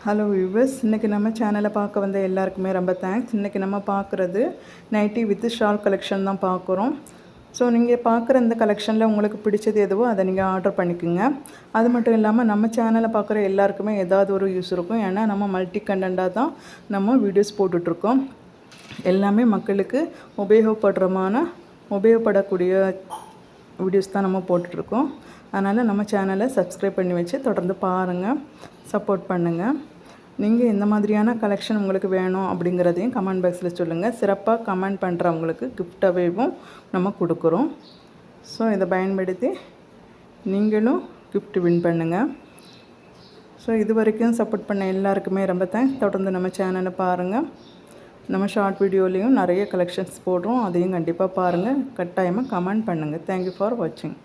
Hello viewers, இன்றைக்கி நம்ம சேனலை பார்க்க வந்த எல்லாருக்குமே ரொம்ப தேங்க்ஸ். இன்றைக்கி நம்ம பார்க்குறது நைட்டி வித் ஷால் கலெக்ஷன் தான் பார்க்குறோம். ஸோ நீங்கள் பார்க்குற இந்த கலெக்ஷனில் உங்களுக்கு பிடிச்சது எதுவோ அதை நீங்கள் ஆர்டர் பண்ணிக்கோங்க. அது மட்டும் இல்லாமல் நம்ம சேனலை பார்க்குற எல்லாருக்குமே ஏதாவது ஒரு யூஸ் இருக்கும். ஏன்னா நம்ம மல்டி கண்டென்ட்டாக தான் நம்ம வீடியோஸ் போட்டுட்ருக்கோம். எல்லாமே மக்களுக்கு உபயோகப்படக்கூடிய வீடியோஸ் தான் நம்ம போட்டுட்ருக்கோம். அதனால் நம்ம சேனலை சப்ஸ்கிரைப் பண்ணி வச்சு தொடர்ந்து பாருங்கள், சப்போர்ட் பண்ணுங்கள். நீங்கள் எந்த மாதிரியான கலெக்ஷன் உங்களுக்கு வேணும் அப்படிங்கிறதையும் கமெண்ட் பாக்ஸில் சொல்லுங்கள். சிறப்பாக கமெண்ட் பண்ணுறவங்களுக்கு கிஃப்டாகவும் நம்ம கொடுக்குறோம். ஸோ இதை பயன்படுத்தி நீங்களும் கிஃப்ட் வின் பண்ணுங்கள். ஸோ இது வரைக்கும் சப்போர்ட் பண்ண எல்லாருக்குமே ரொம்ப தேங்க்ஸ். தொடர்ந்து நம்ம சேனலை பாருங்கள். நம்ம ஷார்ட் வீடியோலேயும் நிறைய கலெக்ஷன்ஸ் போடுறோம், அதையும் கண்டிப்பாக பாருங்கள். கட்டாயமாக கமெண்ட் பண்ணுங்கள். தேங்க்யூ ஃபார் வாட்சிங்.